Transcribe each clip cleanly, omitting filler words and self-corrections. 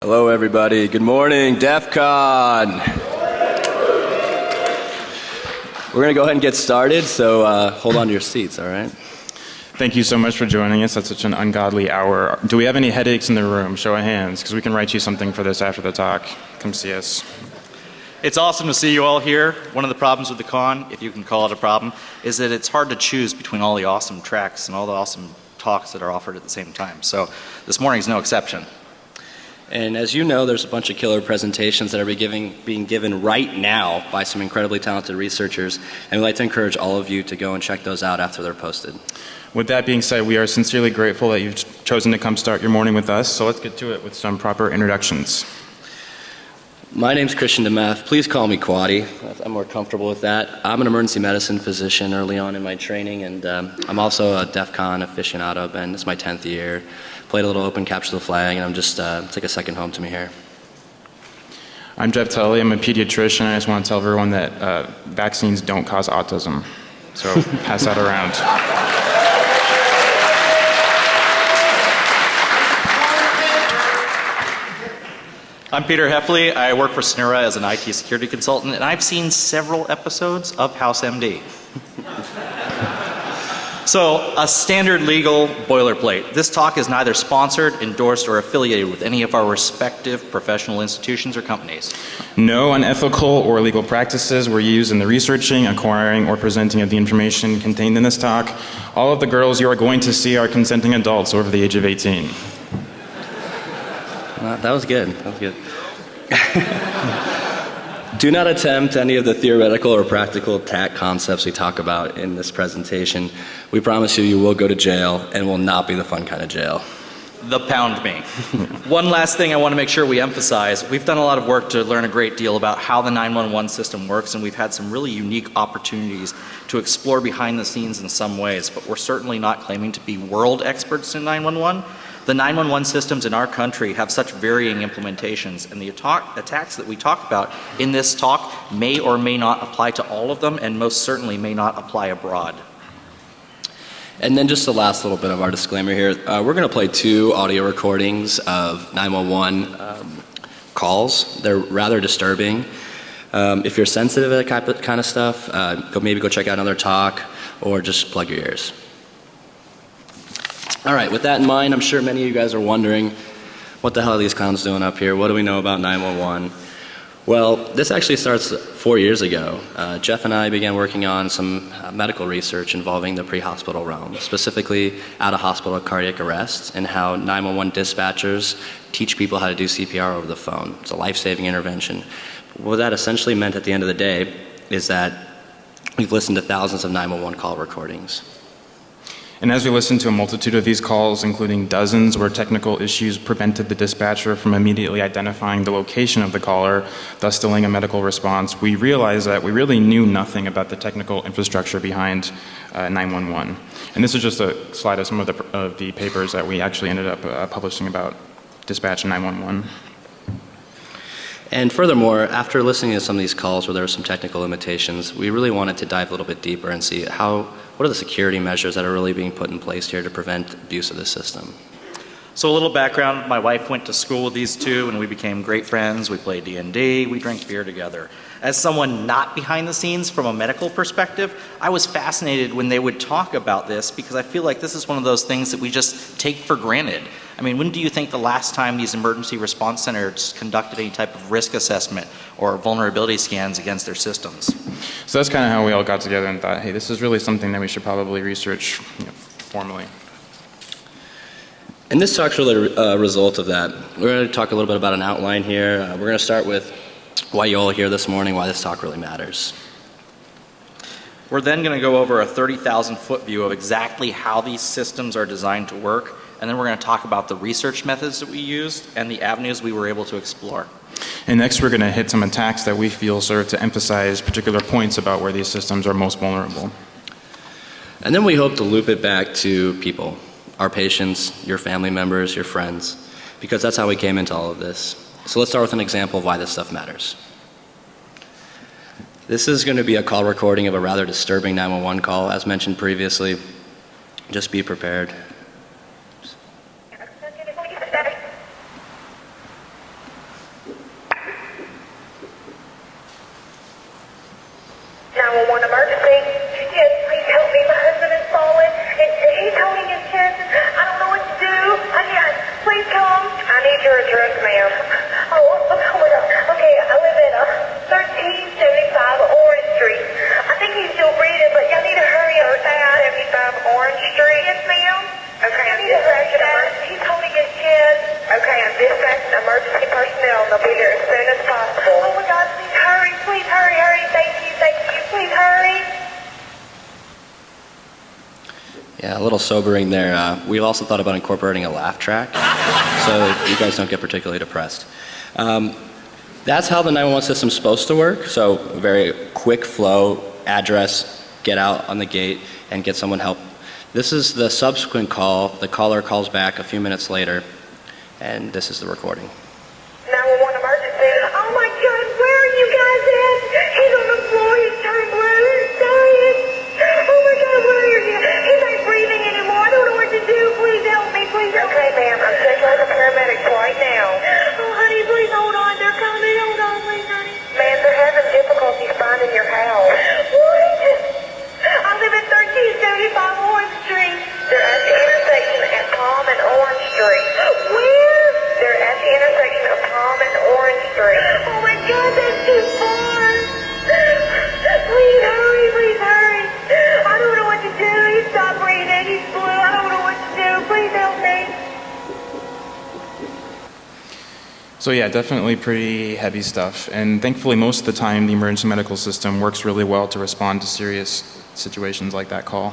Hello everybody, good morning, DEF CON. We're going to go ahead and get started, so hold on to your seats, all right? Thank you so much for joining us at such an ungodly hour. Do we have any headaches in the room? Show of hands, because we can write you something for this after the talk. Come see us. It's awesome to see you all here. One of the problems with the con, if you can call it a problem, is that it's hard to choose between all the awesome tracks and all the awesome talks that are offered at the same time. So this morning's no exception. And as you know, there's a bunch of killer presentations that are being given right now by some incredibly talented researchers, and we'd like to encourage all of you to go and check those out after they're posted. With that being said, we are sincerely grateful that you've chosen to come start your morning with us, so let's get to it with some proper introductions. My name's Christian Dameff. Please call me Quaddi. I'm more comfortable with that. I'm an emergency medicine physician early on in my training, and I'm also a DEF CON aficionado, and it's my 10th year. Played a little open capture the flag, and I'm just, it's like a second home to me here. I'm Tully. I'm a pediatrician. I just want to tell everyone that vaccines don't cause autism. So pass that around. I'm Peter Hefley. I work for SUNERA as an IT security consultant, and I've seen several episodes of House MD. So, a standard legal boilerplate. This talk is neither sponsored, endorsed, or affiliated with any of our respective professional institutions or companies. No unethical or illegal practices were used in the researching, acquiring, or presenting of the information contained in this talk. All of the girls you are going to see are consenting adults over the age of 18. That was good. That was good. Do not attempt any of the theoretical or practical attack concepts we talk about in this presentation. We promise you, you will go to jail, and will not be the fun kind of jail. The pound me. One last thing I want to make sure we emphasize. We've done a lot of work to learn a great deal about how the 911 system works, and we've had some really unique opportunities to explore behind the scenes in some ways, but we're certainly not claiming to be world experts in 911. The 911 systems in our country have such varying implementations, and the attacks that we talk about in this talk may or may not apply to all of them, and most certainly may not apply abroad. And then just the last little bit of our disclaimer here. We're going to play 2 audio recordings of 911 calls. They're rather disturbing. If you're sensitive to that kind of stuff, maybe go check out another talk, or just plug your ears. All right, with that in mind, I'm sure many of you guys are wondering, what the hell are these clowns doing up here? What do we know about 911? Well, this actually starts 4 years ago. Jeff and I began working on some medical research involving the pre-hospital realm, specifically out-of-hospital cardiac arrest, and how 911 dispatchers teach people how to do CPR over the phone. It's a life-saving intervention. What that essentially meant at the end of the day is that we've listened to thousands of 911 call recordings. And as we listened to a multitude of these calls, including dozens where technical issues prevented the dispatcher from immediately identifying the location of the caller, thus delaying a medical response, we realized that we really knew nothing about the technical infrastructure behind 911. And this is just a slide of some of the papers that we actually ended up publishing about dispatch and 911. And furthermore, after listening to some of these calls where there were some technical limitations, we really wanted to dive a little bit deeper and see what are the security measures that are really being put in place here to prevent abuse of this system. So a little background, my wife went to school with these two and we became great friends. We played D&D, we drank beer together. As someone not behind the scenes from a medical perspective, I was fascinated when they would talk about this, because I feel like this is one of those things that we just take for granted. I mean, when do you think the last time these emergency response centers conducted any type of risk assessment or vulnerability scans against their systems? So that's kind of how we all got together and thought, hey, this is really something that we should probably research formally. And this talk's really a result of that. We're going to talk a little bit about an outline here. We're going to start with why you all are here this morning, why this talk really matters. We're then going to go over a 30,000-foot view of exactly how these systems are designed to work, and then we're going to talk about the research methods that we used and the avenues we were able to explore. And next we're going to hit some attacks that we feel serve to emphasize particular points about where these systems are most vulnerable. And then we hope to loop it back to people, our patients, your family members, your friends, because that's how we came into all of this. So let's start with an example of why this stuff matters. This is going to be a call recording of a rather disturbing 911 call, as mentioned previously. Just be prepared. 911 emergency. Yes, please help me. My husband has fallen, and he's holding his chest. I don't know what to do. Please come. I need your address, ma'am. Oh my God. Okay, I live at 1375 Orange Street. I think he's still breathing, but y'all need to hurry up. 1375 Orange Street. Yes, ma'am. Okay, I'm dispatching emergency. He's holding his chest. Okay, I'm dispatching emergency personnel. They'll be there as soon as possible. Oh my God, please hurry. Please hurry, hurry. Thank you. Please hurry. Yeah, a little sobering there. We've also thought about incorporating a laugh track so you guys don't get particularly depressed. That's how the 911 system's supposed to work. So very quick flow, address, get out on the gate, and get someone help. This is the subsequent call. The caller calls back a few minutes later, and this is the recording. 911 emergency. Oh my God, where are you guys at? He's on the floor. He's turned blue. He's dying. Oh my God, where are you? He's not breathing anymore. I don't know what to do. Please help me. Please help me. Okay, ma'am. I'm taking the paramedics right now. Oh, honey, please hold on. They're coming. Hold on, please, honey. Ma'am, they're having difficulty finding your house. What? I live at 1375 Orange Street. They're at the intersection at Palm and Orange Street. Where? They're at the intersection of Palm and Orange Street. Oh my God, that's too far. Please hurry, please hurry. I don't know what to do. He stopped breathing. He's blue. I don't know what to do. Please help me. So yeah, definitely pretty heavy stuff. And thankfully most of the time the emergency medical system works really well to respond to serious situations like that call.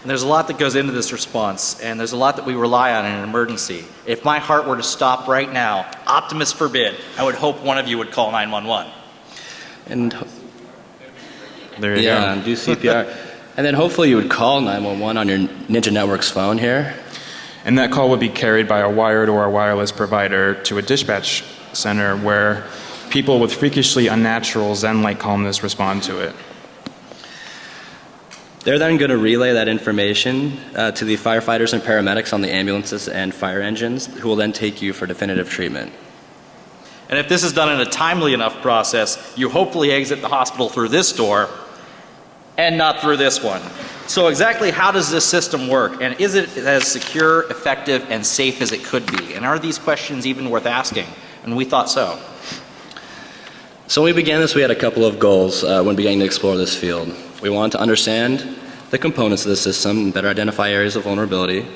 And there's a lot that goes into this response, and there's a lot that we rely on in an emergency. If my heart were to stop right now, Optimus forbid, I would hope one of you would call 911. And There you go. and do CPR. And then hopefully you would call 911 on your Ninja Networks phone here. And that call would be carried by a wired or a wireless provider to a dispatch center where people with freakishly unnatural Zen-like calmness respond to it. They're then going to relay that information to the firefighters and paramedics on the ambulances and fire engines, who will then take you for definitive treatment. And if this is done in a timely enough process, you hopefully exit the hospital through this door and not through this one. So exactly how does this system work? And is it as secure, effective, and safe as it could be? And are these questions even worth asking? And we thought so. So when we began this, we had a couple of goals when beginning to explore this field. We wanted to understand the components of the system and better identify areas of vulnerability.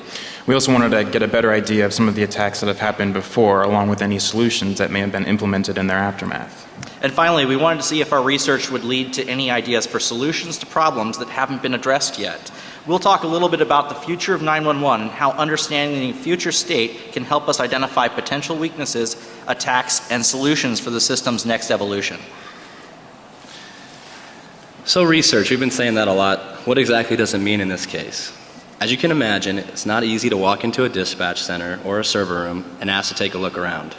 We also wanted to get a better idea of some of the attacks that have happened before, along with any solutions that may have been implemented in their aftermath. And finally, we wanted to see if our research would lead to any ideas for solutions to problems that haven't been addressed yet. We'll talk a little bit about the future of 911 and how understanding the future state can help us identify potential weaknesses, attacks, and solutions for the system's next evolution. So research, we've been saying that a lot. What exactly does it mean in this case? As you can imagine, it's not easy to walk into a dispatch center or a server room and ask to take a look around.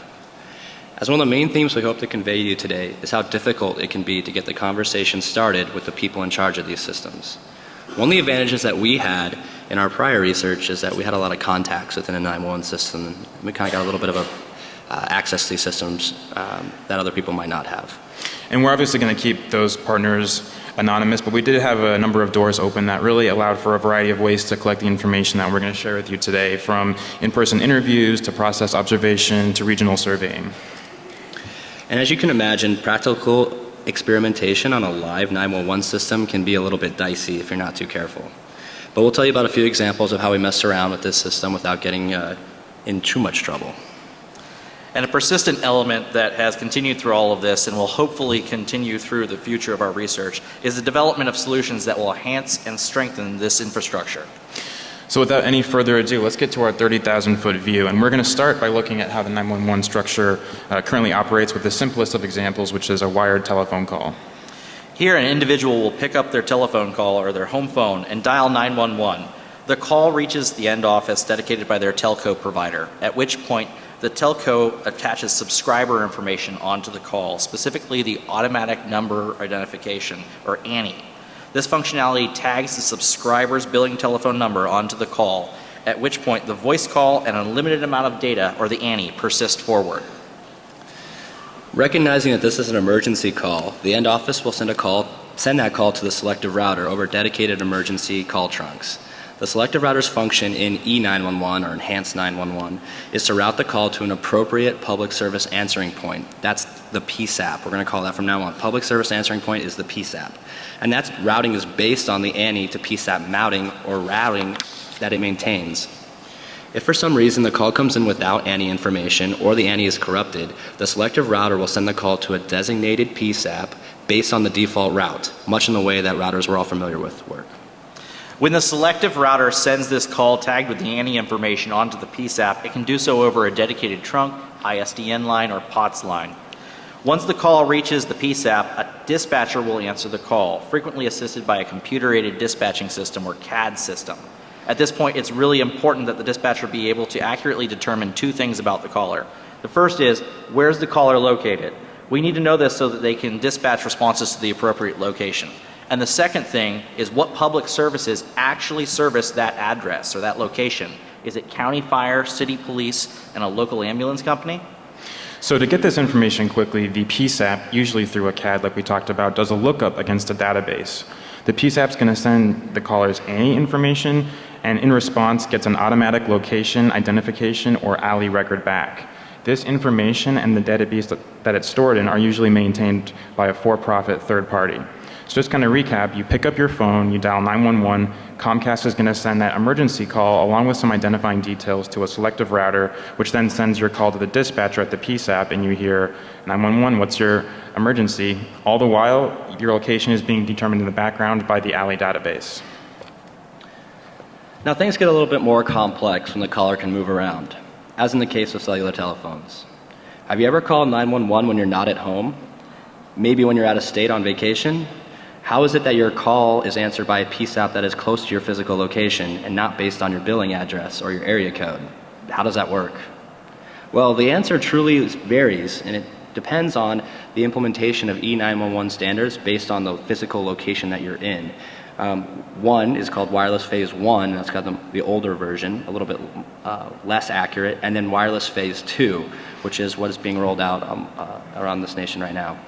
As one of the main themes we hope to convey to you today is how difficult it can be to get the conversation started with the people in charge of these systems. One of the advantages that we had in our prior research is that we had a lot of contacts within a 911 system, and we kind of got a little bit of access to these systems that other people might not have. And we're obviously going to keep those partners anonymous, but we did have a number of doors open that really allowed for a variety of ways to collect the information that we're going to share with you today, from in-person interviews to process observation to regional surveying. And as you can imagine, practical experimentation on a live 911 system can be a little bit dicey if you're not too careful. But we'll tell you about a few examples of how we messed around with this system without getting in too much trouble. And a persistent element that has continued through all of this and will hopefully continue through the future of our research is the development of solutions that will enhance and strengthen this infrastructure. So without any further ado, let's get to our 30,000-foot view. And we're going to start by looking at how the 911 structure currently operates with the simplest of examples, which is a wired telephone call. Here, an individual will pick up their telephone call or their home phone and dial 911. The call reaches the end office dedicated by their telco provider, at which point the telco attaches subscriber information onto the call, specifically the automatic number identification, or ANI. This functionality tags the subscriber's billing telephone number onto the call, at which point the voice call and unlimited amount of data, or the ANI, persist forward. Recognizing that this is an emergency call, the end office will send that call to the selective router over dedicated emergency call trunks. The selective router's function in E911 or Enhanced 911 is to route the call to an appropriate public service answering point. That's the PSAP. We're going to call that from now on. Public service answering point is the PSAP. And that routing is based on the ANI to PSAP mounting or routing that it maintains. If for some reason the call comes in without ANI information or the ANI is corrupted, the selective router will send the call to a designated PSAP based on the default route, much in the way that routers we're all familiar with work. When the selective router sends this call tagged with the ANI information onto the PSAP, it can do so over a dedicated trunk, ISDN line, or POTS line. Once the call reaches the PSAP, a dispatcher will answer the call, frequently assisted by a computer-aided dispatching system or CAD system. At this point, it's really important that the dispatcher be able to accurately determine two things about the caller. The first is, where's the caller located? We need to know this so that they can dispatch responses to the appropriate location. And the second thing is what public services actually service that address or that location. Is it county fire, city police, and a local ambulance company? So to get this information quickly, the PSAP, usually through a CAD like we talked about, does a lookup against a database. The PSAP is going to send the caller's ANI information and in response gets an automatic location, identification, or alley record back. This information and the database that it's stored in are usually maintained by a for-profit third party. So just kind of recap, you pick up your phone, you dial 911, Comcast is going to send that emergency call along with some identifying details to a selective router, which then sends your call to the dispatcher at the PSAP and you hear, 911, what's your emergency? All the while, your location is being determined in the background by the alley database. Now things get a little bit more complex when the caller can move around, as in the case of cellular telephones. Have you ever called 911 when you're not at home? Maybe when you're out of state on vacation? How is it that your call is answered by a PSAP that is close to your physical location and not based on your billing address or your area code? How does that work? Well, the answer truly varies, and it depends on the implementation of E911 standards based on the physical location that you're in. One is called Wireless Phase 1, that's got the older version, a little bit less accurate, and then Wireless Phase 2, which is what is being rolled out around this nation right now.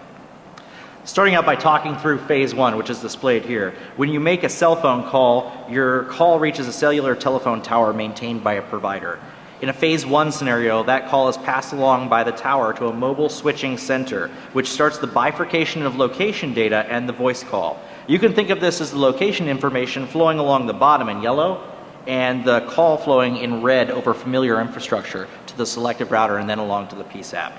Starting out by talking through phase 1, which is displayed here. When you make a cell phone call, your call reaches a cellular telephone tower maintained by a provider. In a phase 1 scenario, that call is passed along by the tower to a mobile switching center, which starts the bifurcation of location data and the voice call. You can think of this as the location information flowing along the bottom in yellow and the call flowing in red over familiar infrastructure to the selective router and then along to the PSAP.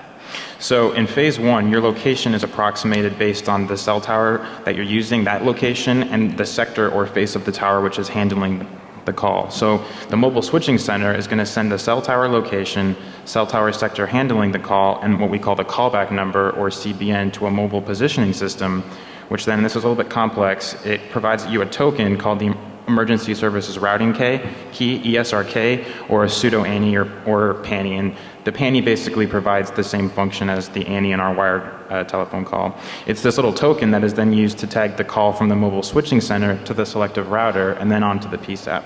So in phase 1, your location is approximated based on the cell tower that you're using, that location, and the sector or face of the tower which is handling the call. So the mobile switching center is going to send the cell tower location, cell tower sector handling the call, and what we call the callback number or CBN to a mobile positioning system, which then, this is a little bit complex, it provides you a token called the Emergency Services Routing Key, ESRK, or a pseudo ANI or PANI. And the PANI basically provides the same function as the ANI in our wired telephone call. It's this little token that is then used to tag the call from the mobile switching center to the selective router and then onto the PSAP.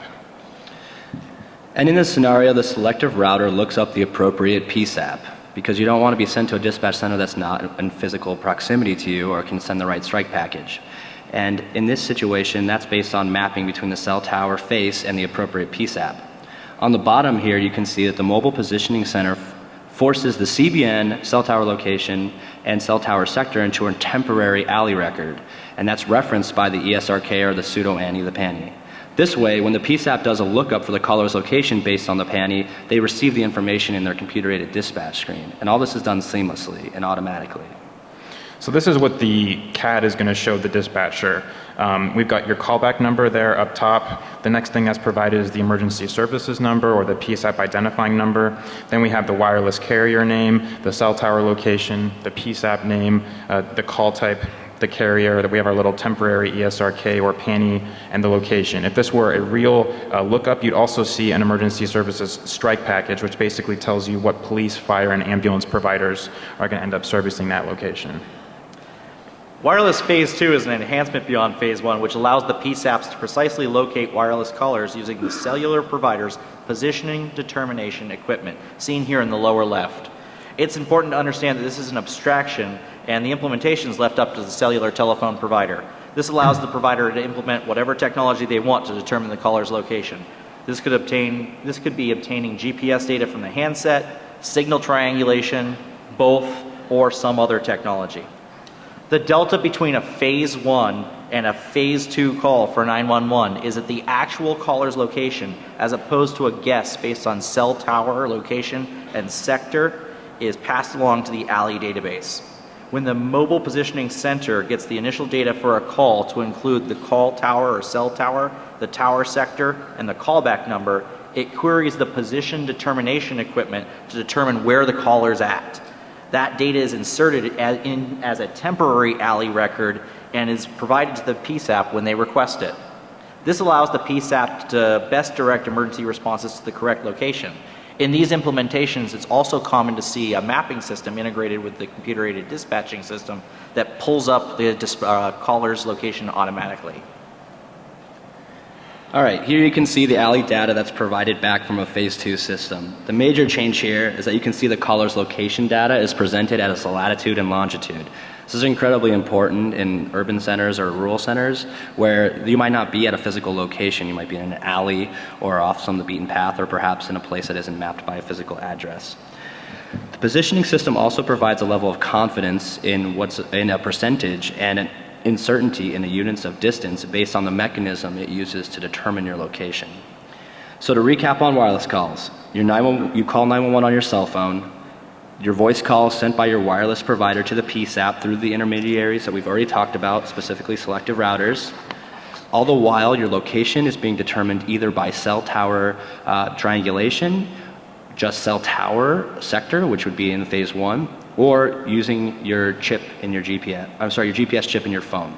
And in this scenario, the selective router looks up the appropriate PSAP because you don't want to be sent to a dispatch center that's not in physical proximity to you or can send the right strike package. And in this situation, that's based on mapping between the cell tower face and the appropriate PSAP. On the bottom here, you can see that the mobile positioning center forces the CBN, cell tower location, and cell tower sector into a temporary alley record. And that's referenced by the ESRK or the pseudo ANI, the PANI. This way, when the PSAP does a lookup for the caller's location based on the PANI, they receive the information in their computer-aided dispatch screen. And all this is done seamlessly and automatically. So this is what the CAD is going to show the dispatcher. We've got your callback number there up top. The next thing that's provided is the emergency services number or the PSAP identifying number. Then we have the wireless carrier name, the cell tower location, the PSAP name, the call type, the carrier, that we have our little temporary ESRK or PANI, and the location. If this were a real lookup, you'd also see an emergency services strike package, which basically tells you what police, fire, and ambulance providers are going to end up servicing that location. Wireless Phase 2 is an enhancement beyond Phase 1, which allows the PSAPs to precisely locate wireless callers using the cellular provider's positioning determination equipment, seen here in the lower left. It's important to understand that this is an abstraction and the implementation is left up to the cellular telephone provider. This allows the provider to implement whatever technology they want to determine the caller's location. This could be obtaining GPS data from the handset, signal triangulation, both, or some other technology. The delta between a phase 1 and a phase 2 call for 911 is that the actual caller's location, as opposed to a guess based on cell tower location and sector, is passed along to the ALI database. When the mobile positioning center gets the initial data for a call to include the call tower or cell tower, the tower sector, and the callback number, it queries the position determination equipment to determine where the caller's at. That data is inserted as a temporary ALI record and is provided to the PSAP when they request it. This allows the PSAP to best direct emergency responses to the correct location. In these implementations, it's also common to see a mapping system integrated with the computer-aided dispatching system that pulls up the caller's location automatically. All right, here you can see the ALI data that's provided back from a phase 2 system. The major change here is that you can see the caller's location data is presented as a latitude and longitude. This is incredibly important in urban centers or rural centers where you might not be at a physical location. You might be in an alley or off some of the beaten path or perhaps in a place that isn't mapped by a physical address. The positioning system also provides a level of confidence in what's in a percentage and an uncertainty in the units of distance based on the mechanism it uses to determine your location. So to recap on wireless calls, you call 911 on your cell phone. Your voice call is sent by your wireless provider to the PSAP through the intermediaries that we've already talked about, specifically selective routers. All the while, your location is being determined either by cell tower triangulation, just cell tower sector, which would be in phase 1, or using your chip in your GPS chip in your phone.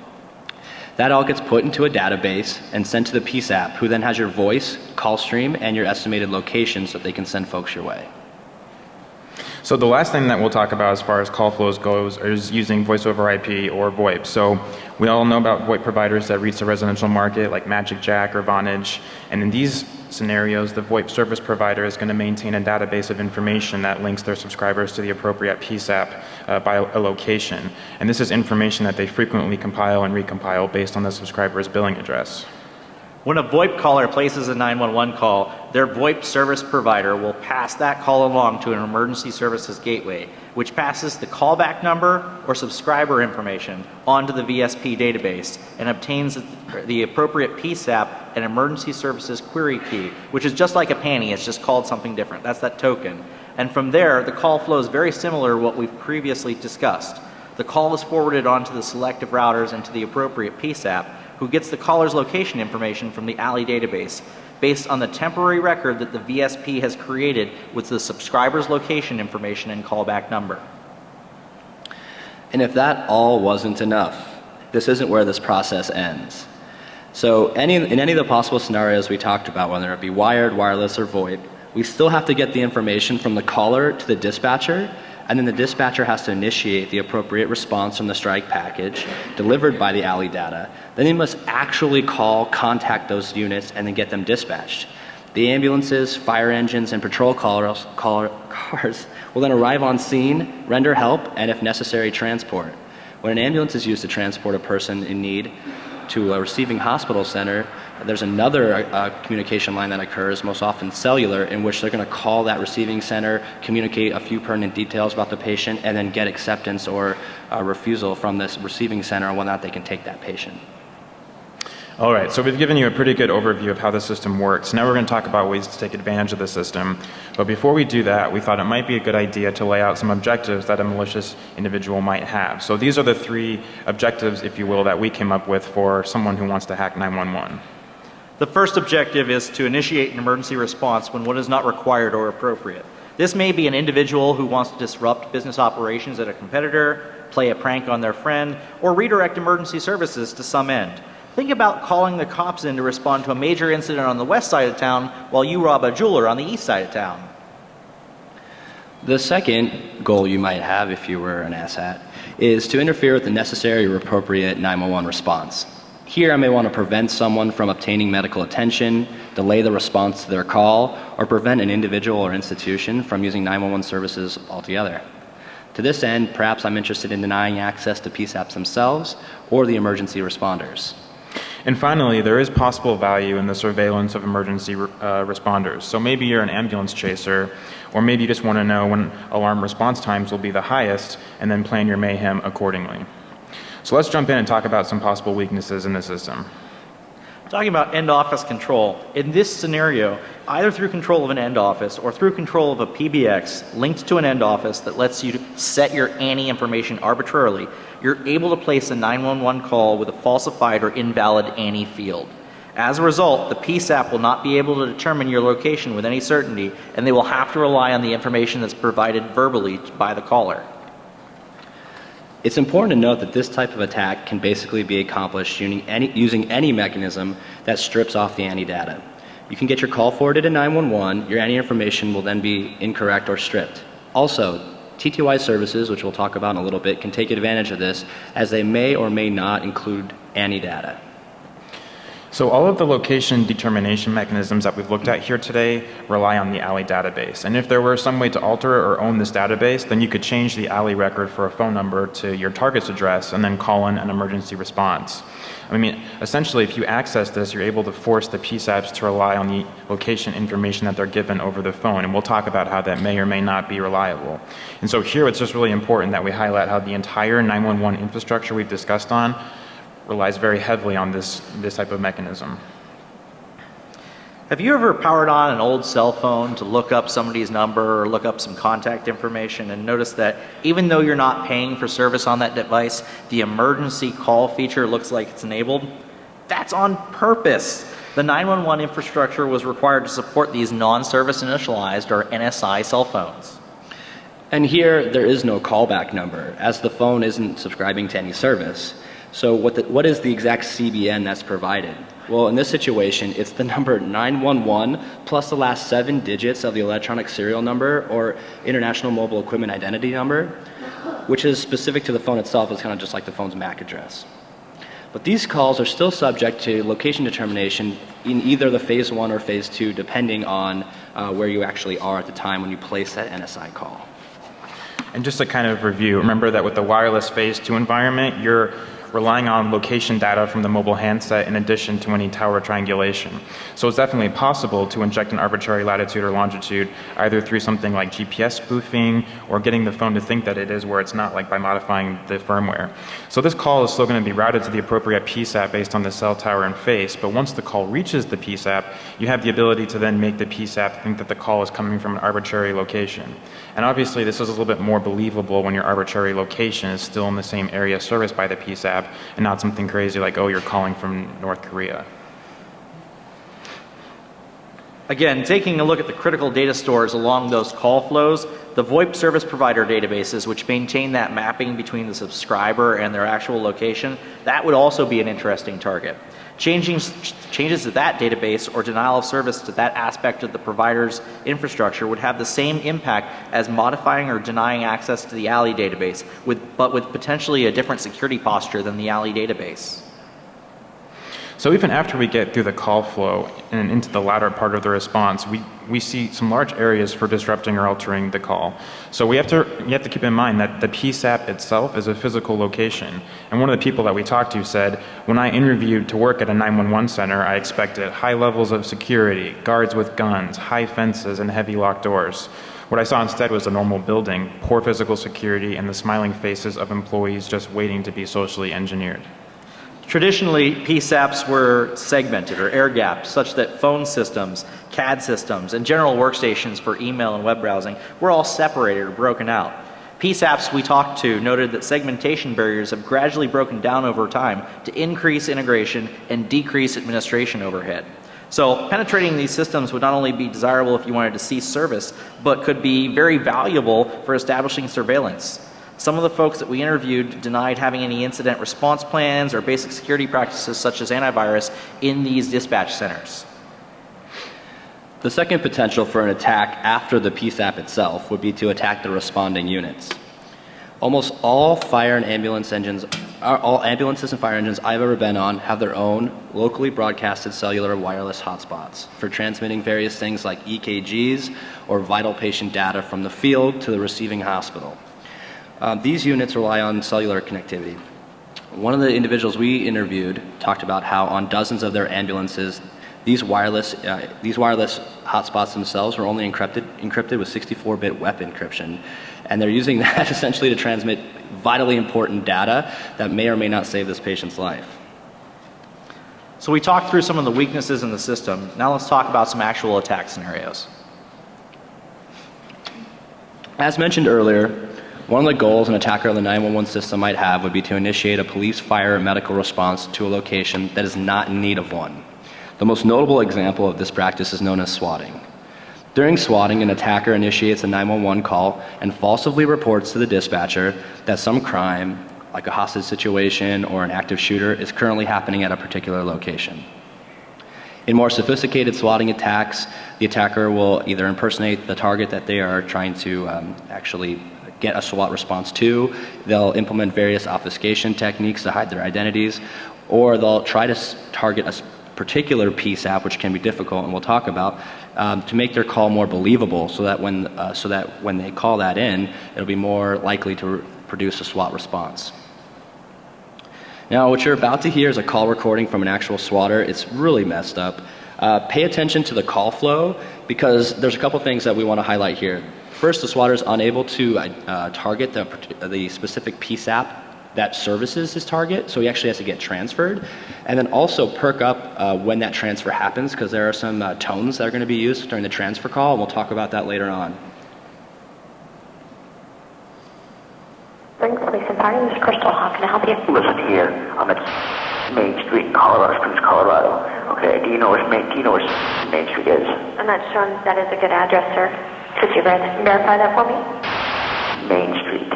That all gets put into a database and sent to the PSAP, who then has your voice, call stream, and your estimated location so that they can send folks your way. So the last thing that we'll talk about as far as call flows goes is using voice over IP or VoIP. So we all know about VoIP providers that reach the residential market like Magic Jack or Vonage. And in these scenarios, the VoIP service provider is going to maintain a database of information that links their subscribers to the appropriate PSAP by a location. And this is information that they frequently compile and recompile based on the subscriber's billing address. When a VoIP caller places a 911 call, their VoIP service provider will pass that call along to an emergency services gateway, which passes the callback number or subscriber information onto the VSP database and obtains the appropriate PSAP and emergency services query key, which is just like a panty, it's just called something different. That's that token. And from there, the call flows very similar to what we've previously discussed. The call is forwarded onto the selective routers and to the appropriate PSAP, who gets the caller's location information from the ALI database based on the temporary record that the VSP has created with the subscriber's location information and callback number. And if that all wasn't enough, this isn't where this process ends. So in any of the possible scenarios we talked about, whether it be wired, wireless, or VoIP, we still have to get the information from the caller to the dispatcher, and then the dispatcher has to initiate the appropriate response from the strike package delivered by the ALI data. Then they must actually contact those units, and then get them dispatched. The ambulances, fire engines, and patrol cars will then arrive on scene, render help, and if necessary, transport. When an ambulance is used to transport a person in need to a receiving hospital center, there's another communication line that occurs, most often cellular, in which they're going to call that receiving center, communicate a few pertinent details about the patient, and then get acceptance or refusal from this receiving center on whether or not they can take that patient. All right, so we've given you a pretty good overview of how the system works. Now we're going to talk about ways to take advantage of the system. But before we do that, we thought it might be a good idea to lay out some objectives that a malicious individual might have. So these are the 3 objectives, if you will, that we came up with for someone who wants to hack 911. The first objective is to initiate an emergency response when one is not required or appropriate. This may be an individual who wants to disrupt business operations at a competitor, play a prank on their friend, or redirect emergency services to some end. Think about calling the cops in to respond to a major incident on the west side of town while you rob a jeweler on the east side of town. The second goal you might have if you were an asshat is to interfere with the necessary or appropriate 911 response. Here I may want to prevent someone from obtaining medical attention, delay the response to their call, or prevent an individual or institution from using 911 services altogether. To this end, perhaps I'm interested in denying access to PSAPs themselves or the emergency responders. And finally, there is possible value in the surveillance of emergency responders. So maybe you're an ambulance chaser, or maybe you just want to know when alarm response times will be the highest, and then plan your mayhem accordingly. So let's jump in and talk about some possible weaknesses in the system. Talking about end office control, in this scenario, either through control of an end office or through control of a PBX linked to an end office that lets you set your ANI information arbitrarily, you're able to place a 911 call with a falsified or invalid ANI field. As a result, the PSAP will not be able to determine your location with any certainty, and they will have to rely on the information that's provided verbally by the caller. It's important to note that this type of attack can basically be accomplished using any mechanism that strips off the ANI data. You can get your call forwarded to 911, your ANI information will then be incorrect or stripped. Also, TTY services, which we'll talk about in a little bit, can take advantage of this as they may or may not include ANI data. So all of the location determination mechanisms that we've looked at here today rely on the ALI database. And if there were some way to alter or own this database, then you could change the ALI record for a phone number to your target's address and then call in an emergency response. I mean, essentially, if you access this, you're able to force the PSAPs to rely on the location information that they're given over the phone. And we'll talk about how that may or may not be reliable. And so here, it's just really important that we highlight how the entire 911 infrastructure we've discussed on relies very heavily on this type of mechanism. Have you ever powered on an old cell phone to look up somebody's number or look up some contact information and noticed that even though you're not paying for service on that device, the emergency call feature looks like it's enabled? That's on purpose. The 911 infrastructure was required to support these non-service initialized or NSI cell phones. And here, there is no callback number, as the phone isn't subscribing to any service. So what is the exact CBN that's provided? Well, in this situation, it's the number 911 plus the last 7 digits of the electronic serial number or International Mobile Equipment Identity number, which is specific to the phone itself. It's kind of just like the phone's MAC address. But these calls are still subject to location determination in either the phase 1 or phase 2, depending on where you actually are at the time when you place that NSI call. And just to kind of review, remember that with the wireless phase 2 environment, you're relying on location data from the mobile handset in addition to any tower triangulation. So it's definitely possible to inject an arbitrary latitude or longitude either through something like GPS spoofing or getting the phone to think that it is where it's not, like by modifying the firmware. So this call is still going to be routed to the appropriate PSAP based on the cell tower and face, but once the call reaches the PSAP, you have the ability to then make the PSAP think that the call is coming from an arbitrary location. And obviously this is a little bit more believable when your arbitrary location is still in the same area serviced by the PSAP and not something crazy like, oh, you're calling from North Korea. Again, taking a look at the critical data stores along those call flows, the VoIP service provider databases, which maintain that mapping between the subscriber and their actual location, that would also be an interesting target. Changes to that database or denial of service to that aspect of the provider's infrastructure would have the same impact as modifying or denying access to the ALI database, but with potentially a different security posture than the ALI database. So even after we get through the call flow and into the latter part of the response, we see some large areas for disrupting or altering the call. So you have to keep in mind that the PSAP itself is a physical location. And one of the people that we talked to said, when I interviewed to work at a 911 center, I expected high levels of security, guards with guns, high fences, and heavy locked doors. What I saw instead was a normal building, poor physical security, and the smiling faces of employees just waiting to be socially engineered. Traditionally, PSAPs were segmented or air-gapped such that phone systems, CAD systems, and general workstations for email and web browsing were all separated or broken out. PSAPs we talked to noted that segmentation barriers have gradually broken down over time to increase integration and decrease administration overhead. So penetrating these systems would not only be desirable if you wanted to cease service, but could be very valuable for establishing surveillance. Some of the folks that we interviewed denied having any incident response plans or basic security practices such as antivirus in these dispatch centers. The second potential for an attack after the PSAP itself would be to attack the responding units. Almost all fire and ambulance engines, all ambulances and fire engines I've ever been on have their own locally broadcasted cellular wireless hotspots for transmitting various things like EKGs or vital patient data from the field to the receiving hospital. These units rely on cellular connectivity. One of the individuals we interviewed talked about how on dozens of their ambulances, these wireless hotspots themselves were only encrypted with 64-bit web encryption. And they're using that essentially to transmit vitally important data that may or may not save this patient's life. So we talked through some of the weaknesses in the system. Now let's talk about some actual attack scenarios. As mentioned earlier, one of the goals an attacker of the 911 system might have would be to initiate a police, fire, or medical response to a location that is not in need of one. The most notable example of this practice is known as swatting. During swatting, an attacker initiates a 911 call and falsely reports to the dispatcher that some crime, like a hostage situation or an active shooter, is currently happening at a particular location. In more sophisticated swatting attacks, the attacker will either impersonate the target that they are trying to actually get a SWAT response to, they'll implement various obfuscation techniques to hide their identities, or they'll try to target a particular PSAP, which can be difficult and we'll talk about, to make their call more believable so that when they call that in, it'll be more likely to produce a SWAT response. Now, what you're about to hear is a call recording from an actual swatter. It's really messed up. Pay attention to the call flow because there's a couple things that we want to highlight here. First, the swatter is unable to target the specific PSAP that services his target, so he actually has to get transferred. And then also perk up when that transfer happens because there are some tones that are going to be used during the transfer call, and we'll talk about that later on. Thanks, Police and Fire. This is Crystal. How can I help you? Listen here. I'm at Main Street in Colorado Springs, Colorado. Okay, do you know where Main Street is? I'm not sure that is a good address, sir. Could you verify that for me? Main Street.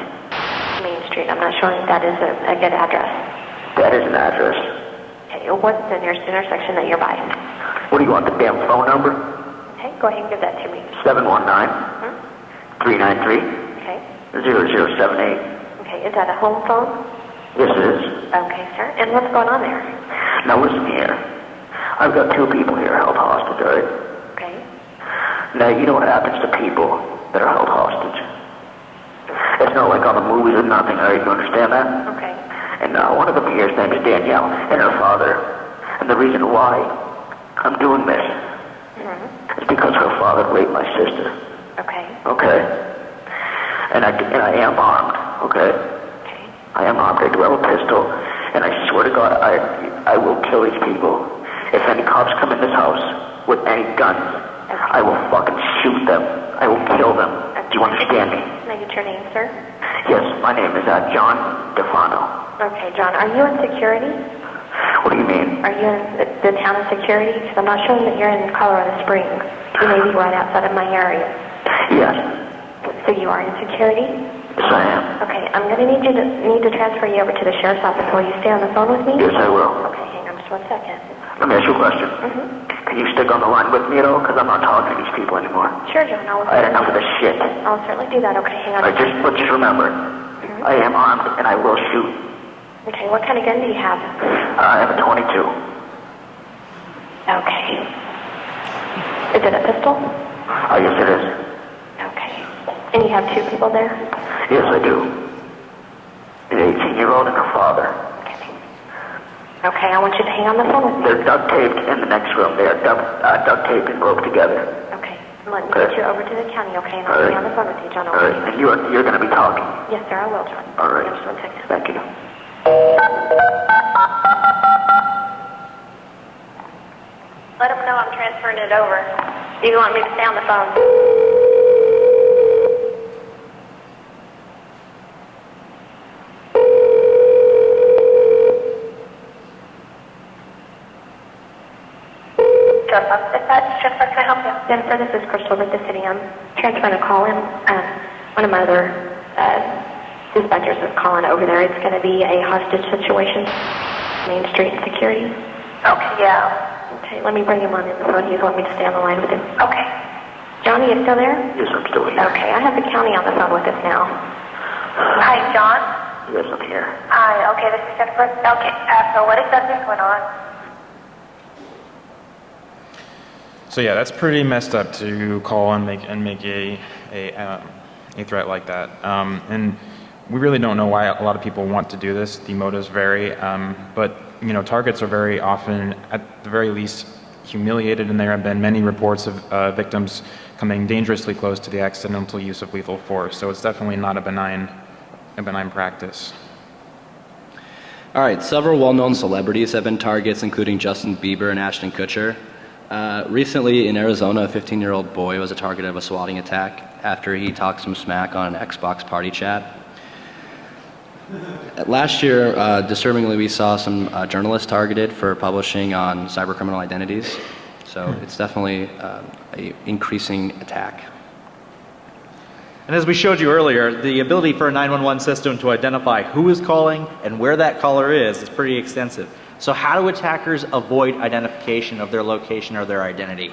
Main Street. I'm not sure if that is a good address. That is an address. Okay, what's the nearest intersection that you're by? What do you want, the damn phone number? Okay, go ahead and give that to me. 719-393-0078. Okay. 0078. Okay, is that a home phone? Yes, it is. Okay, sir. And what's going on there? Now listen here. I've got 2 people here held hostage, all right? Okay. Now, you know what happens to people that are held hostage? It's not like on the movies or nothing, all right? You understand that? Okay. And one of them here, his name is Danielle, and her father. And the reason why I'm doing this is because her father raped my sister. Okay. Okay? And I am armed, okay? Okay. I am armed. I do have a pistol, and I swear to God, I will kill these people. If any cops come in this house with any guns, I will fucking shoot them. I will kill them. Do you understand me? Can I get your name, sir? Yes, my name is John DeFano. Okay, John. Are you in security? What do you mean? Are you in the town of security? Because I'm not showing that you're in Colorado Springs. You may be right outside of my area. Yes. So you are in security? Yes, I am. Okay, I'm going to need to transfer you over to the sheriff's office. Will you stay on the phone with me? Yes, I will. Okay, hang on just 1 second. Let me ask you a question. Can you stick on the line with me at all? Because I'm not talking to these people anymore. Sure, John. I had enough of this shit. I'll certainly do that. Okay, hang on. Just remember, I am armed and I will shoot. Okay, what kind of gun do you have? I have a 22. Okay. Is it a pistol? Yes, it is. Okay. And you have 2 people there? Yes, I do. An 18-year-old and her father. Okay, I want you to hang on the phone with me. They're duct taped in the next room. They are duct taped and roped together. Okay. Let me get you over to the county, okay? And I'll stay on the phone with you, John. All right. And you're going to be talking. Yes, sir, I will, John. All right. Just 1 second. Thank you. Let them know I'm transferring it over. Do you want me to stay on the phone? Jennifer, can I help you? Jennifer, this is Crystal with the city. I'm transferring a call in. One of my other dispatchers is calling over there. It's going to be a hostage situation. Main Street Security. Okay, yeah. Okay, let me bring him on in the phone. He's wanting me to stay on the line with him. Okay. Johnny, you still there? Yes, I'm still here. Okay, I have the county on the phone with us now. Hi, John. Yes, I'm here. Hi, okay, this is Jennifer. Okay, so what exactly is going on? So yeah, that's pretty messed up to call and make a threat like that. And We really don't know why a lot of people want to do this. The motives vary, but targets are very often, at the very least, humiliated, and there have been many reports of victims coming dangerously close to the accidental use of lethal force. So it's definitely not a benign practice. All right, several well-known celebrities have been targets, including Justin Bieber and Ashton Kutcher. Recently in Arizona, a 15-year-old boy was a target of a swatting attack after he talked some smack on an Xbox party chat. Last year, disturbingly, we saw some journalists targeted for publishing on cybercriminal identities. So it's definitely an increasing attack. And as we showed you earlier, the ability for a 911 system to identify who is calling and where that caller is pretty extensive. So how do attackers avoid identification of their location or their identity?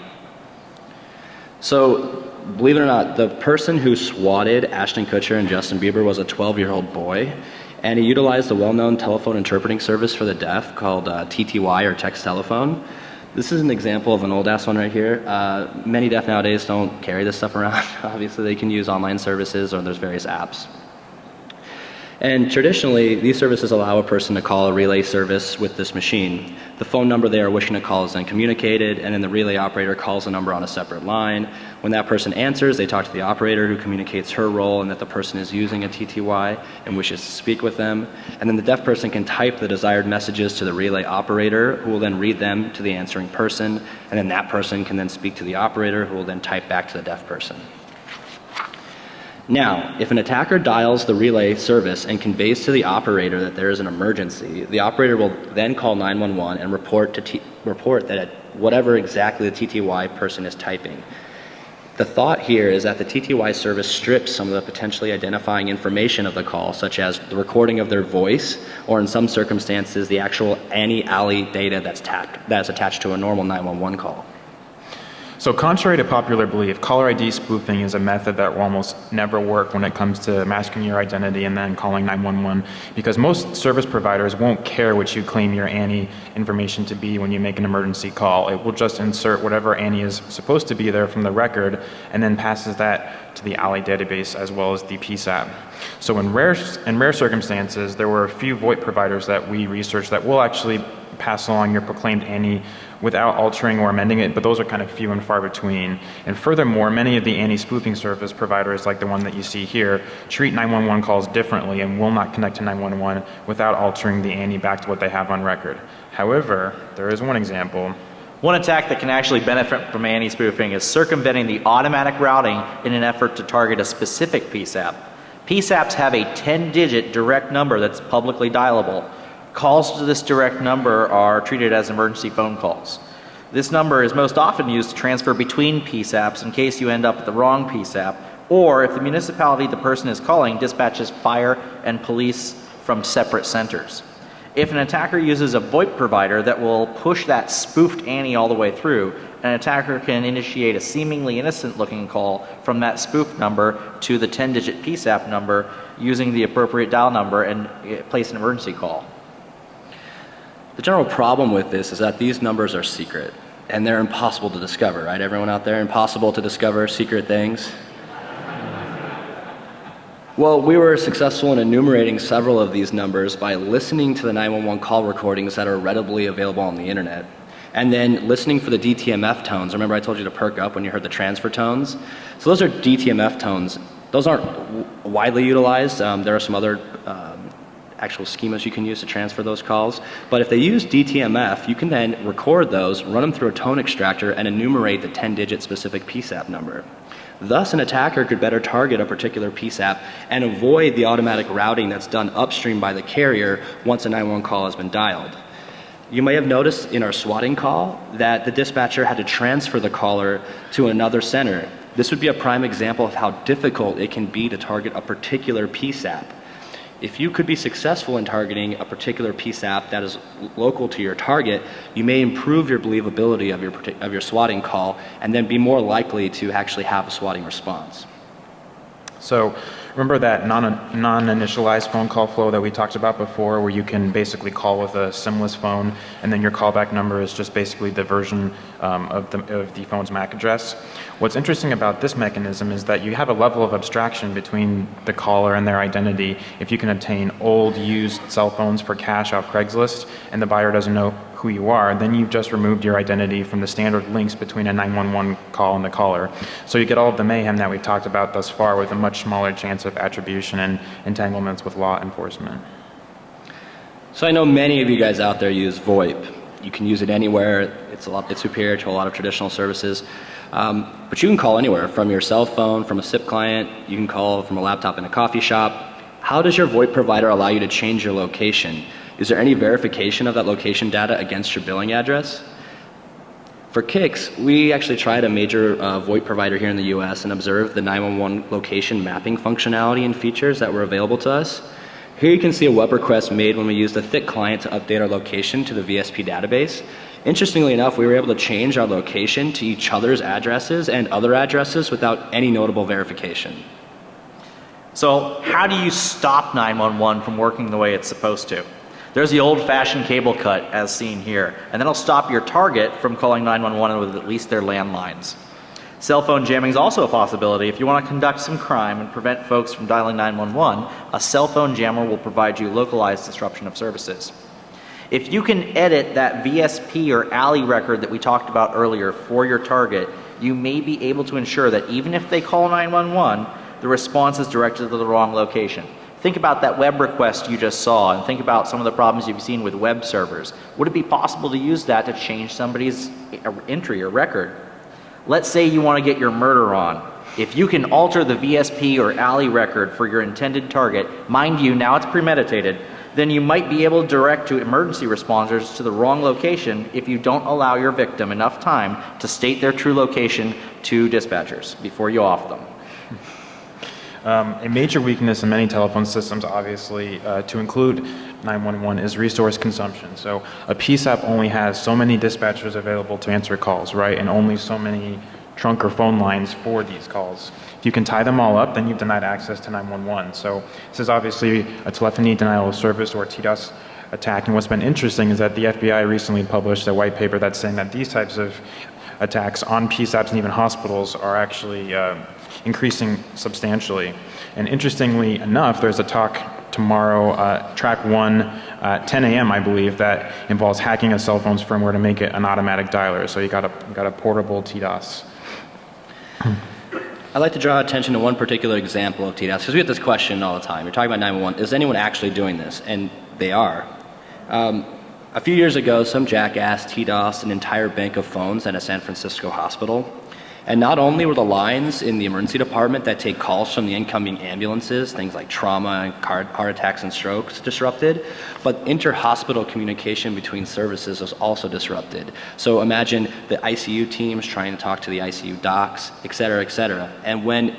So, believe it or not, the person who swatted Ashton Kutcher and Justin Bieber was a 12-year-old boy, and he utilized a well-known telephone interpreting service for the deaf called TTY, or text telephone. This is an example of an old-ass one right here. Many deaf nowadays don't carry this stuff around. Obviously, they can use online services, or there's various apps. And traditionally, these services allow a person to call a relay service with this machine. The phone number they are wishing to call is then communicated, and then the relay operator calls the number on a separate line. When that person answers, they talk to the operator, who communicates her role and that the person is using a TTY and wishes to speak with them. And then the deaf person can type the desired messages to the relay operator, who will then read them to the answering person, and then that person can then speak to the operator, who will then type back to the deaf person. Now, if an attacker dials the relay service and conveys to the operator that there is an emergency, the operator will then call 911 and report that whatever exactly the TTY person is typing. The thought here is that the TTY service strips some of the potentially identifying information of the call, such as the recording of their voice, or in some circumstances, the actual ANI-ALI data that's attached to a normal 911 call. So contrary to popular belief, caller ID spoofing is a method that will almost never work when it comes to masking your identity and then calling 911, because most service providers won't care what you claim your ANI information to be when you make an emergency call. It will just insert whatever ANI is supposed to be there from the record and then passes that to the ALI database as well as the PSAP. So in rare circumstances, there were a few VoIP providers that we researched that will actually pass along your proclaimed ANI without altering or amending it, but those are kind of few and far between. And furthermore, many of the anti-spoofing service providers, like the one that you see here, treat 911 calls differently and will not connect to 911 without altering the ANI back to what they have on record. However, there is one example. One attack that can actually benefit from anti-spoofing is circumventing the automatic routing in an effort to target a specific PSAP. PSAPs have a 10-digit direct number that's publicly dialable. Calls to this direct number are treated as emergency phone calls. This number is most often used to transfer between PSAPs in case you end up at the wrong PSAP, or if the municipality the person is calling dispatches fire and police from separate centers. If an attacker uses a VoIP provider that will push that spoofed ANI all the way through, an attacker can initiate a seemingly innocent looking call from that spoofed number to the 10-digit PSAP number using the appropriate dial number and place an emergency call. The general problem with this is that these numbers are secret, and they're impossible to discover, right? Everyone out there, impossible to discover secret things? Well, we were successful in enumerating several of these numbers by listening to the 911 call recordings that are readily available on the internet, and then listening for the DTMF tones. Remember I told you to perk up when you heard the transfer tones? So those are DTMF tones. Those aren't widely utilized. There are some other actual schemas you can use to transfer those calls. But if they use DTMF, you can then record those, run them through a tone extractor, and enumerate the 10-digit specific PSAP number. Thus, an attacker could better target a particular PSAP and avoid the automatic routing that's done upstream by the carrier once a 911 call has been dialed. You may have noticed in our swatting call that the dispatcher had to transfer the caller to another center. This would be a prime example of how difficult it can be to target a particular PSAP. If you could be successful in targeting a particular PSAP that is local to your target, you may improve your believability of your swatting call and then be more likely to actually have a swatting response. So remember that non-initialized phone call flow that we talked about before, where you can basically call with a SIM-less phone, and then your callback number is just basically the version of the phone's MAC address. What's interesting about this mechanism is that you have a level of abstraction between the caller and their identity. If you can obtain old, used cell phones for cash off Craigslist, and the buyer doesn't know who you are, then you've just removed your identity from the standard links between a 911 call and the caller. So you get all of the mayhem that we've talked about thus far with a much smaller chance of attribution and entanglements with law enforcement. So I know many of you guys out there use VoIP. You can use it anywhere. It's superior to a lot of traditional services. But you can call anywhere, from your cell phone, from a SIP client. You can call from a laptop in a coffee shop. How does your VoIP provider allow you to change your location? Is there any verification of that location data against your billing address? For kicks, we actually tried a major VoIP provider here in the US and observed the 911 location mapping functionality and features that were available to us. Here you can see a web request made when we used a thick client to update our location to the VSP database. Interestingly enough, we were able to change our location to each other's addresses and other addresses without any notable verification. So how do you stop 911 from working the way it's supposed to? There's the old-fashioned cable cut, as seen here, and that'll stop your target from calling 911 with at least their landlines. Cell phone jamming is also a possibility. If you want to conduct some crime and prevent folks from dialing 911, a cell phone jammer will provide you localized disruption of services. If you can edit that VSP or alley record that we talked about earlier for your target, you may be able to ensure that even if they call 911, the response is directed to the wrong location. Think about that web request you just saw, and think about some of the problems you've seen with web servers. Would it be possible to use that to change somebody's entry or record? Let's say you want to get your murder on. If you can alter the VSP or alley record for your intended target, mind you, now it's premeditated, then you might be able to direct to emergency responders to the wrong location if you don't allow your victim enough time to state their true location to dispatchers before you off them. A major weakness in many telephone systems, obviously, to include 911, is resource consumption. So a PSAP only has so many dispatchers available to answer calls, right? And only so many trunk or phone lines for these calls. If you can tie them all up, then you've denied access to 911. So this is obviously a telephony denial of service, or TDOS attack. And what's been interesting is that the FBI recently published a white paper that's saying that these types of attacks on PSAPs and even hospitals are actually increasing substantially. And interestingly enough, there's a talk tomorrow, track 1, 10 a.m. I believe, that involves hacking a cell phone's firmware to make it an automatic dialer. So you got a portable TDOS. I'd like to draw attention to one particular example of TDOS, because we get this question all the time. You're talking about 911, is anyone actually doing this? And they are. A few years ago, some jackass TDOSed an entire bank of phones at a San Francisco hospital. And not only were the lines in the emergency department that take calls from the incoming ambulances, things like trauma and heart attacks and strokes, disrupted, but inter-hospital communication between services was also disrupted. So imagine the ICU teams trying to talk to the ICU docs, et cetera, et cetera. And when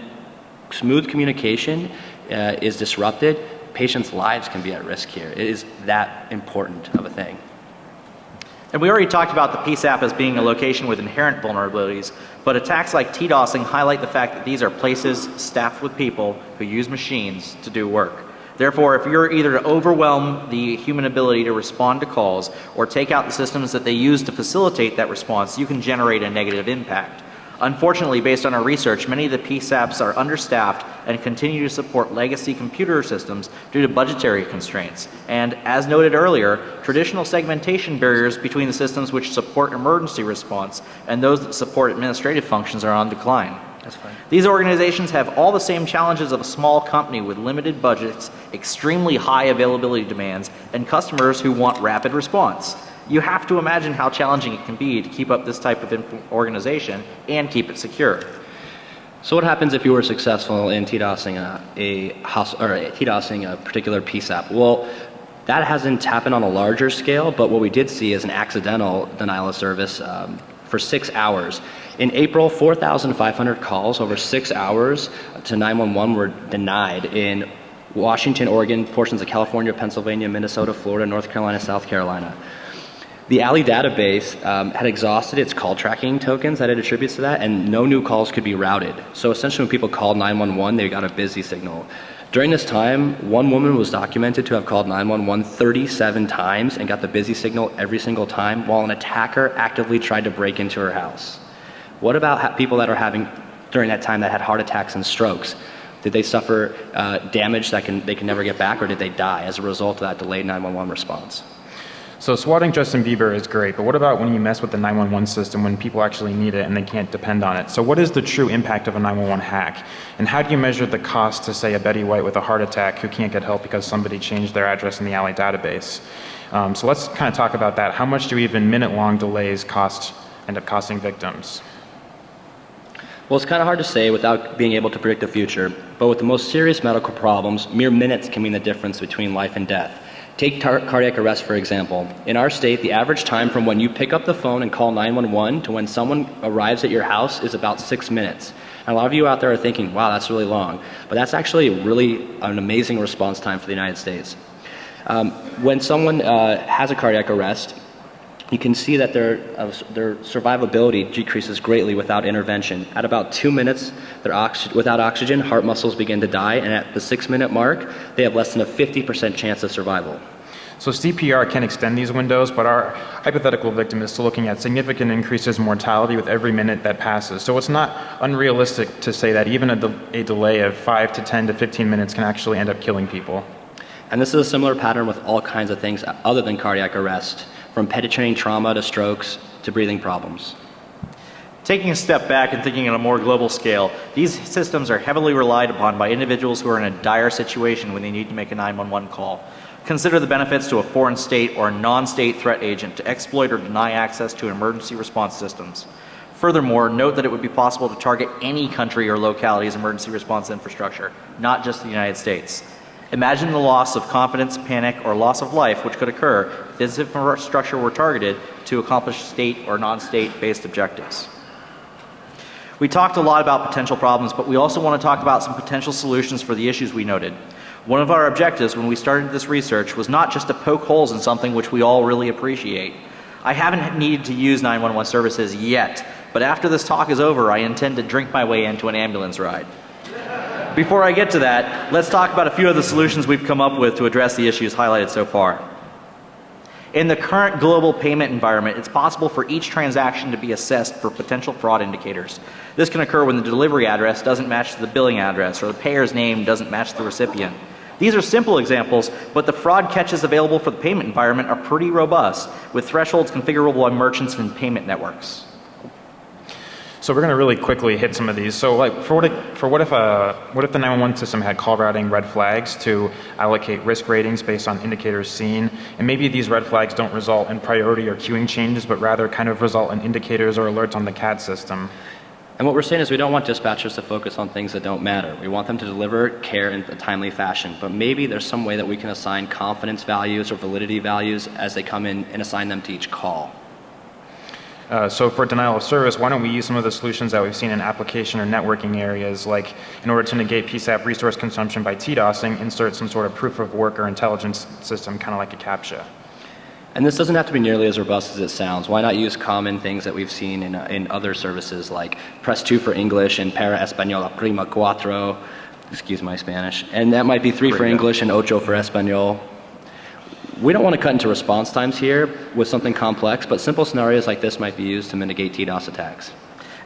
smooth communication is disrupted, patients' lives can be at risk here. It is that important of a thing. And we already talked about the PSAP as being a location with inherent vulnerabilities, but attacks like TDOSing highlight the fact that these are places staffed with people who use machines to do work. Therefore, if you're either to overwhelm the human ability to respond to calls or take out the systems that they use to facilitate that response, you can generate a negative impact. Unfortunately, based on our research, many of the PSAPs are understaffed and continue to support legacy computer systems due to budgetary constraints. And as noted earlier, traditional segmentation barriers between the systems which support emergency response and those that support administrative functions are on decline. That's fine. These organizations have all the same challenges of a small company with limited budgets, extremely high availability demands, and customers who want rapid response. You have to imagine how challenging it can be to keep up this type of organization and keep it secure. So what happens if you were successful in TDOSing TDOSing a particular PSAP? Well, that hasn't happened on a larger scale, but what we did see is an accidental denial of service for 6 hours. In April, 4,500 calls over 6 hours to 911 were denied in Washington, Oregon, portions of California, Pennsylvania, Minnesota, Florida, North Carolina, South Carolina. The alley database had exhausted its call tracking tokens that it attributes to that, and no new calls could be routed. So essentially when people called 911, they got a busy signal. During this time, one woman was documented to have called 911 37 times and got the busy signal every single time, while an attacker actively tried to break into her house. What about people that are having, during that time, that had heart attacks and strokes? Did they suffer damage that they can never get back, or did they die as a result of that delayed 911 response? So swatting Justin Bieber is great, but what about when you mess with the 911 system when people actually need it and they can't depend on it? So what is the true impact of a 911 hack? And how do you measure the cost to, say, a Betty White with a heart attack who can't get help because somebody changed their address in the alley database? So let's kind of talk about that. How much do even minute-long delays end up costing victims? Well, it's kind of hard to say without being able to predict the future, but with the most serious medical problems, mere minutes can mean the difference between life and death. Take cardiac arrest, for example. In our state, the average time from when you pick up the phone and call 911 to when someone arrives at your house is about 6 minutes. And a lot of you out there are thinking, wow, that's really long. But that's actually really an amazing response time for the United States. When someone has a cardiac arrest, you can see that their survivability decreases greatly without intervention. At about 2 minutes, without oxygen, heart muscles begin to die, and at the 6-minute mark, they have less than a 50% chance of survival. So CPR can extend these windows, but our hypothetical victim is still looking at significant increases in mortality with every minute that passes. So it's not unrealistic to say that even a delay of 5 to 10 to 15 minutes can actually end up killing people. And this is a similar pattern with all kinds of things other than cardiac arrest, from penetrating trauma to strokes to breathing problems. Taking a step back and thinking on a more global scale, these systems are heavily relied upon by individuals who are in a dire situation when they need to make a 911 call. Consider the benefits to a foreign state or a non-state threat agent to exploit or deny access to emergency response systems. Furthermore, note that it would be possible to target any country or locality's emergency response infrastructure, not just the United States. Imagine the loss of confidence, panic, or loss of life which could occur if this infrastructure were targeted to accomplish state or non-state based objectives. We talked a lot about potential problems, but we also want to talk about some potential solutions for the issues we noted. One of our objectives when we started this research was not just to poke holes in something which we all really appreciate. I haven't needed to use 911 services yet, but after this talk is over, I intend to drink my way into an ambulance ride. Before I get to that, let's talk about a few of the solutions we've come up with to address the issues highlighted so far. In the current global payment environment, it's possible for each transaction to be assessed for potential fraud indicators. This can occur when the delivery address doesn't match the billing address or the payer's name doesn't match the recipient. These are simple examples, but the fraud catches available for the payment environment are pretty robust, with thresholds configurable by merchants and payment networks. So we're going to really quickly hit some of these. So like what if the 911 system had call routing red flags to allocate risk ratings based on indicators seen, and maybe these red flags don't result in priority or queuing changes, but rather kind of result in indicators or alerts on the CAD system. And what we're saying is we don't want dispatchers to focus on things that don't matter. We want them to deliver care in a timely fashion, but maybe there's some way that we can assign confidence values or validity values as they come in and assign them to each call. So for denial of service, why don't we use some of the solutions that we've seen in application or networking areas, like in order to negate PSAP resource consumption by TDOSing, insert some sort of proof of work or intelligence system, kind of like a CAPTCHA. And this doesn't have to be nearly as robust as it sounds. Why not use common things that we've seen in other services like press 2 for English and para español, prima 4, excuse my Spanish, and that might be 3 for English and 8 for Español. We don't want to cut into response times here with something complex, but simple scenarios like this might be used to mitigate TDOS attacks.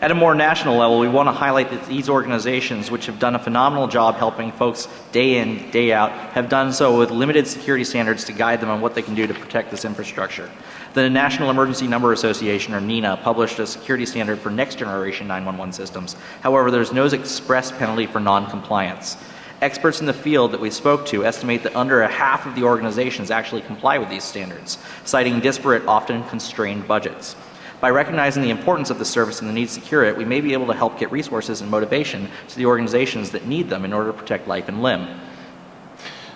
At a more national level, we want to highlight that these organizations, which have done a phenomenal job helping folks day in, day out, have done so with limited security standards to guide them on what they can do to protect this infrastructure. The National Emergency Number Association, or NENA, published a security standard for next generation 911 systems. However, there's no express penalty for non-compliance. Experts in the field that we spoke to estimate that under a half of the organizations actually comply with these standards, citing disparate, often constrained budgets. By recognizing the importance of the service and the need to secure it, we may be able to help get resources and motivation to the organizations that need them in order to protect life and limb.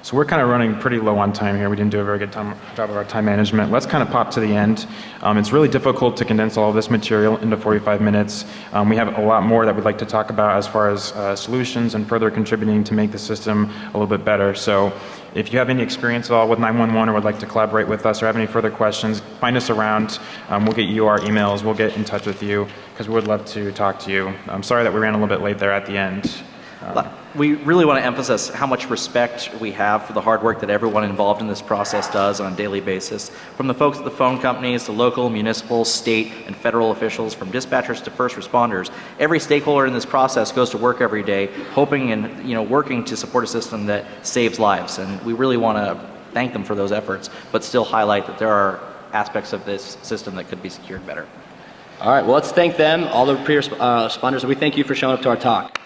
So we're kind of running pretty low on time here. We didn't do a very good job of our time management. Let's kind of pop to the end. It's really difficult to condense all of this material into 45 minutes. We have a lot more that we'd like to talk about as far as solutions and further contributing to make the system a little bit better. So if you have any experience at all with 911 or would like to collaborate with us or have any further questions, find us around. We'll get you our emails. We'll get in touch with you because we would love to talk to you. I'm sorry that we ran a little bit late there at the end. We really want to emphasize how much respect we have for the hard work that everyone involved in this process does on a daily basis. From the folks at the phone companies to local, municipal, state, and federal officials, from dispatchers to first responders, every stakeholder in this process goes to work every day hoping and working to support a system that saves lives. And we really want to thank them for those efforts, but still highlight that there are aspects of this system that could be secured better. All right, well, let's thank them, all the pre-responders, and we thank you for showing up to our talk.